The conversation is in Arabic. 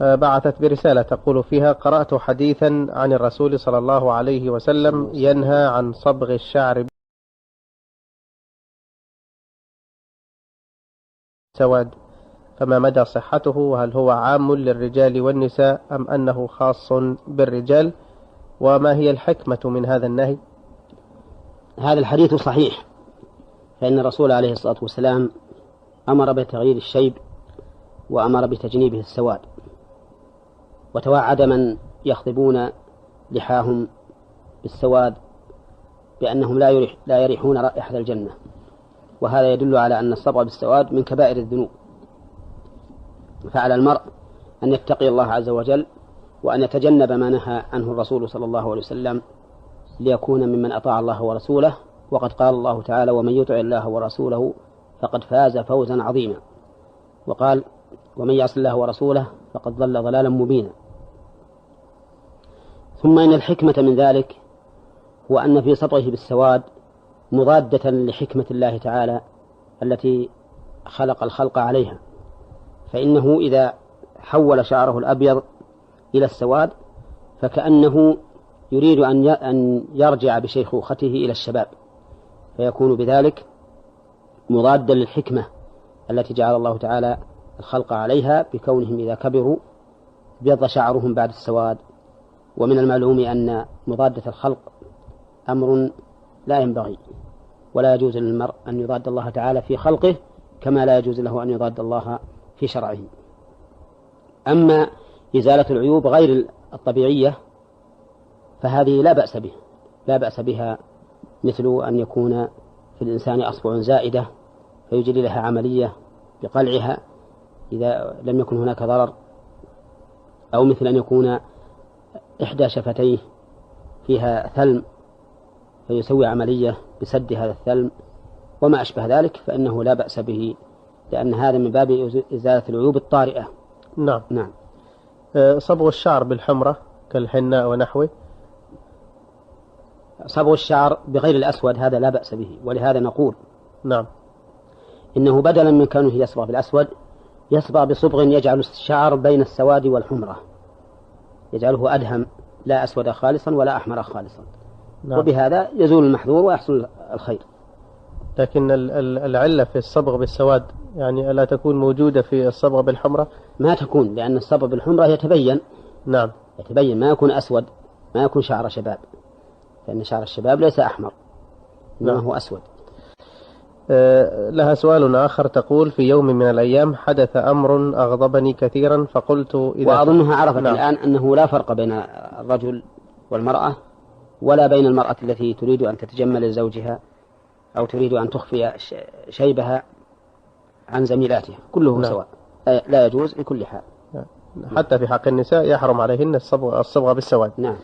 بعثت برسالة تقول فيها: قرأت حديثا عن الرسول صلى الله عليه وسلم ينهى عن صبغ الشعر بالسواد، فما مدى صحته؟ وهل هو عام للرجال والنساء أم أنه خاص بالرجال؟ وما هي الحكمة من هذا النهي؟ هذا الحديث صحيح، فإن الرسول عليه الصلاة والسلام أمر بتغيير الشيب وأمر بتجنيبه السواد، وتوعد من يخضبون لحاهم بالسواد بأنهم لا يريحون رائحة الجنة، وهذا يدل على أن الصبغ بالسواد من كبائر الذنوب. فعلى المرء أن يتقي الله عز وجل وأن يتجنب ما نهى عنه الرسول صلى الله عليه وسلم ليكون ممن أطاع الله ورسوله، وقد قال الله تعالى: ومن يطع الله ورسوله فقد فاز فوزا عظيما، وقال: ومن يعص الله ورسوله فقد ضل ضلالا مبينا. ثم إن الحكمة من ذلك هو أن في صبغه بالسواد مضادة لحكمة الله تعالى التي خلق الخلق عليها، فإنه إذا حول شعره الأبيض إلى السواد فكأنه يريد أن يرجع بشيخوخته إلى الشباب، فيكون بذلك مضادا للحكمة التي جعل الله تعالى الخلق عليها بكونهم إذا كبروا ابيض شعرهم بعد السواد. ومن المعلوم أن مضادة الخلق أمر لا ينبغي، ولا يجوز للمرء أن يضاد الله تعالى في خلقه كما لا يجوز له أن يضاد الله في شرعه. أما إزالة العيوب غير الطبيعية فهذه لا بأس بها، مثل أن يكون في الإنسان أصبع زائدة فيجري لها عملية بقلعها إذا لم يكن هناك ضرر، أو مثل أن يكون إحدى شفتيه فيها ثلم فيسوي عملية بسد هذا الثلم وما أشبه ذلك، فإنه لا بأس به، لأن هذا من باب إزالة العيوب الطارئة. نعم. صبغ الشعر بالحمرة كالحناء ونحوه. صبغ الشعر بغير الأسود هذا لا بأس به، ولهذا نقول نعم إنه بدلا من كونه يصبغ بالأسود يصبغ بصبغ يجعل الشعر بين السواد والحمرة، يجعله أدهم، لا أسود خالصا ولا أحمر خالصا. نعم. وبهذا يزول المحظور ويحصل الخير. لكن العلة في الصبغ بالسواد يعني ألا تكون موجودة في الصبغ بالحمرة؟ ما تكون، لأن الصبغ بالحمرة يتبين. نعم، يتبين، ما يكون أسود، ما يكون شعر شباب، لأن شعر الشباب ليس أحمر، إنما هو أسود. لها سؤال آخر تقول: في يوم من الأيام حدث أمر أغضبني كثيرا فقلت وأظنها عرفت الآن أنه لا فرق بين الرجل والمرأة، ولا بين المرأة التي تريد أن تتجمل لزوجها أو تريد أن تخفي شيبها عن زميلاتها، كله سواء، لا يجوز بكل حال. حتى في حق النساء يحرم عليهن الصبغ بالسواد. نعم.